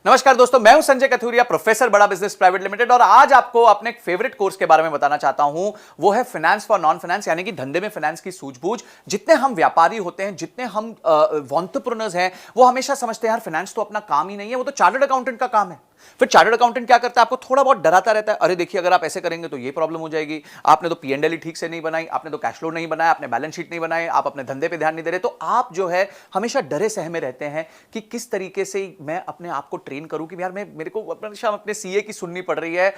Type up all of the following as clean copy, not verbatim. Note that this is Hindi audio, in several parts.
नमस्कार दोस्तों, मैं हूं संजय कथुरिया, प्रोफेसर बड़ा बिजनेस प्राइवेट लिमिटेड। और आज आपको अपने एक फेवरेट कोर्स के बारे में बताना चाहता हूं। वो है फाइनेंस फॉर नॉन फाइनेंस, यानी कि धंधे में फाइनेंस की सूझबूझ। जितने हम व्यापारी होते हैं, जितने हम एंटरप्रेन्योर्स हैं, वो हमेशा समझते हैं यार फाइनेंस तो अपना काम ही नहीं है, वो तो चार्टर्ड अकाउंटेंट का काम है। फिर चार्टर्ड अकाउंटेंट क्या करता है? आपको थोड़ा बहुत डराता रहता है, अरे देखिए अगर आप ऐसे करेंगे तो ये प्रॉब्लम हो जाएगी, आपने तो पी&एल ठीक से नहीं बनाई, आपने तो कैश फ्लो नहीं बनाया, आपने बैलेंस शीट नहीं बनाई, आप अपने धंधे पे ध्यान नहीं दे रहे। तो आप जो है हमेशा डरे सहमे रहते हैं कि किस तरीके से मैं अपने आप को ट्रेन करूं कि यार मेरे को अपने सीए की सुननी पड़ रही है,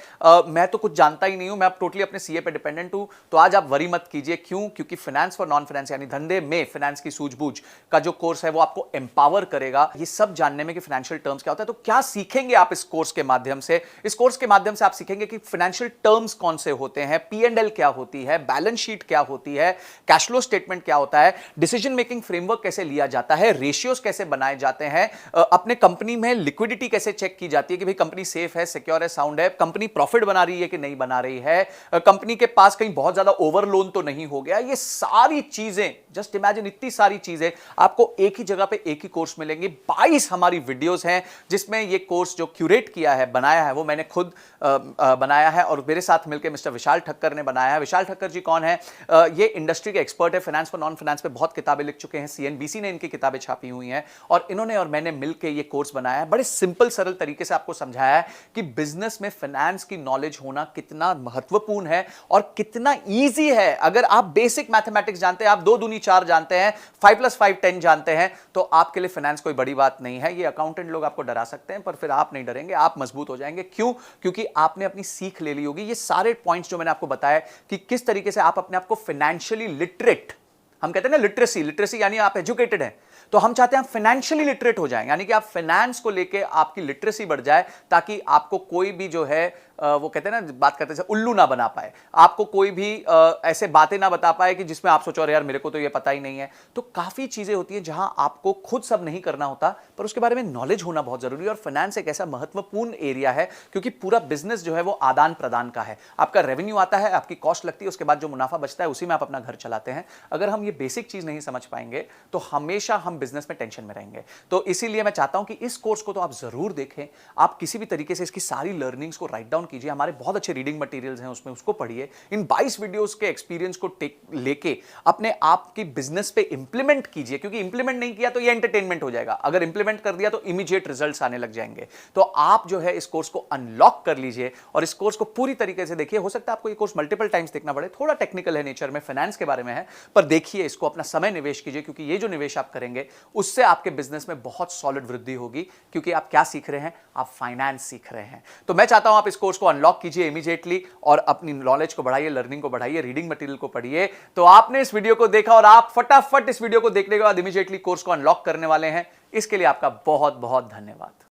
मैं तो कुछ जानता ही नहीं हूं, मैं अब टोटली अपने सीए पे डिपेंडेंट हूं। तो आज आप वरी मत कीजिए। क्यों? क्योंकि फाइनेंस फॉर नॉन फाइनेंस यानी धंधे में फाइनेंस की सूझबूझ का जो कोर्स है वो आपको एम्पावर करेगा ये सब जानने में कि फाइनेंशियल टर्म्स क्या होता है। तो क्या सीखेंगे आप इस कोर्स के माध्यम से? इस कोर्स के माध्यम से आप सीखेंगे कि फाइनेंशियल टर्म्स कौन से होते हैं, पी&एल क्या होती है, बैलेंस शीट क्या होती है, कैश फ्लो स्टेटमेंट क्या होता है, डिसीजन मेकिंग फ्रेमवर्क कैसे लिया जाता है, रेशियोज कैसे बनाए जाते हैं, अपने कंपनी में लिक्विडिटी कैसे चेक की जाती है कि भाई कंपनी सेफ है, सिक्योर है, साउंड है, कंपनी प्रॉफिट बना रही है कि नहीं बना रही है, कंपनी के पास कहीं बहुत ज्यादा ओवर लोन तो नहीं हो गया। ये सारी चीजें, जस्ट इमेजिन, इतनी सारी चीजें आपको एक ही जगह पे एक ही कोर्स मिलेंगी। 22 हमारी वीडियोस हैं जिसमें ये कोर्स जो क्यूरेट किया है, बनाया है, वो मैंने खुद बनाया है और मेरे साथ मिलकर मिस्टर विशाल ठक्कर ने बनाया है। विशाल ठक्कर जी कौन है? ये इंडस्ट्री के एक्सपर्ट है, फाइनेंस फॉर नॉन फाइनेंस पे बहुत किताबें लिख चुके हैं, सीएनबीसी ने इनकी किताबें छापी हुई हैं और इन्होंने और मैंने मिलकर ये कोर्स बनाया है। बड़े सिंपल सरल तरीके से आपको समझाया है कि बिजनेस में फाइनेंस की नॉलेज होना कितना महत्वपूर्ण है और कितना ईजी है। अगर आप बेसिक मैथमेटिक्स जानते हैं, आप 2 दूनी 4 जानते हैं, 5 + 5 10 जानते हैं, तो आपके लिए फाइनेंस कोई बड़ी बात नहीं है। ये अकाउंटेंट लोग आपको डरा सकते हैं पर फिर आप नहीं डरेंगे, आप मजबूत हो जाएंगे। क्यों? क्योंकि आपने अपनी सीख ले ली होगी। ये सारे पॉइंट्स जो मैंने आपको बताया कि किस तरीके से आप अपने आप को फाइनेंशियली लिटरेट, हम कहते हैं ना लिटरेसी यानी आप एजुकेटेड हैं, तो हम चाहते हैं आप फाइनेंशियली लिटरेट हो जाएं, यानी कि आप फाइनेंस को लेके आपकी लिटरेसी बढ़ जाए ताकि आपको कोई भी जो है वो कहते हैं ना, बात करते हैं उल्लू ना बना पाए, आपको कोई भी ऐसे बातें ना बता पाए कि जिसमें आप सोचो अरे यार मेरे को तो ये पता ही नहीं है। तो काफी चीजें होती हैं जहां आपको खुद सब नहीं करना होता पर उसके बारे में नॉलेज होना बहुत जरूरी है। और फाइनेंस एक ऐसा महत्वपूर्ण एरिया है क्योंकि पूरा बिजनेस जो है वो आदान प्रदान का है। आपका रेवेन्यू आता है, आपकी कॉस्ट लगती है, उसके बाद जो मुनाफा बचता है उसी में आप अपना घर चलाते हैं। अगर हम ये बेसिक चीज नहीं समझ पाएंगे तो हमेशा हम बिजनेस में टेंशन में रहेंगे। तो इसीलिए मैं चाहता हूं कि इस कोर्स को तो आप जरूर देखें, आप किसी भी तरीके से इसकी सारी लर्निंग्स को राइट डाउन कीजिए। हमारे बहुत अच्छे रीडिंग मटेरियल्स हैं उसमें, उसको पढ़िए। इन 22 वीडियोस के एक्सपीरियंस को लेके अपने आप की बिजनेस पे इंप्लीमेंट कीजिए, क्योंकि इंप्लीमेंट नहीं किया तो ये एंटरटेनमेंट हो जाएगा, अगर इंप्लीमेंट कर दिया तो इमीडिएट रिजल्ट्स आने लग जाएंगे। तो आप जो है इस कोर्स को अनलॉक कर लीजिए और इस कोर्स को पूरी तरीके से देखिए। हो सकता है आपको ये कोर्स मल्टीपल टाइम्स देखना पड़े, थोड़ा टेक्निकल है नेचर में, फाइनेंस के बारे में है, पर देखिए इसको, अपना समय निवेश कीजिए, क्योंकि ये जो निवेश आप करेंगे उससे आपके बिजनेस में बहुत सॉलिड वृद्धि होगी। क्योंकि आप क्या सीख रहे हैं? आप फाइनेंस सीख रहे हैं। तो मैं चाहता हूं आप इस कोर्स को अनलॉक कीजिए इमीडिएटली और अपनी नॉलेज को बढ़ाइए, लर्निंग को बढ़ाइए, रीडिंग मटेरियल को पढ़िए। तो आपने इस वीडियो को देखा और आप फटाफट इस वीडियो को देखने के बाद इमीडिएटली कोर्स को अनलॉक करने वाले हैं। इसके लिए आपका बहुत बहुत धन्यवाद।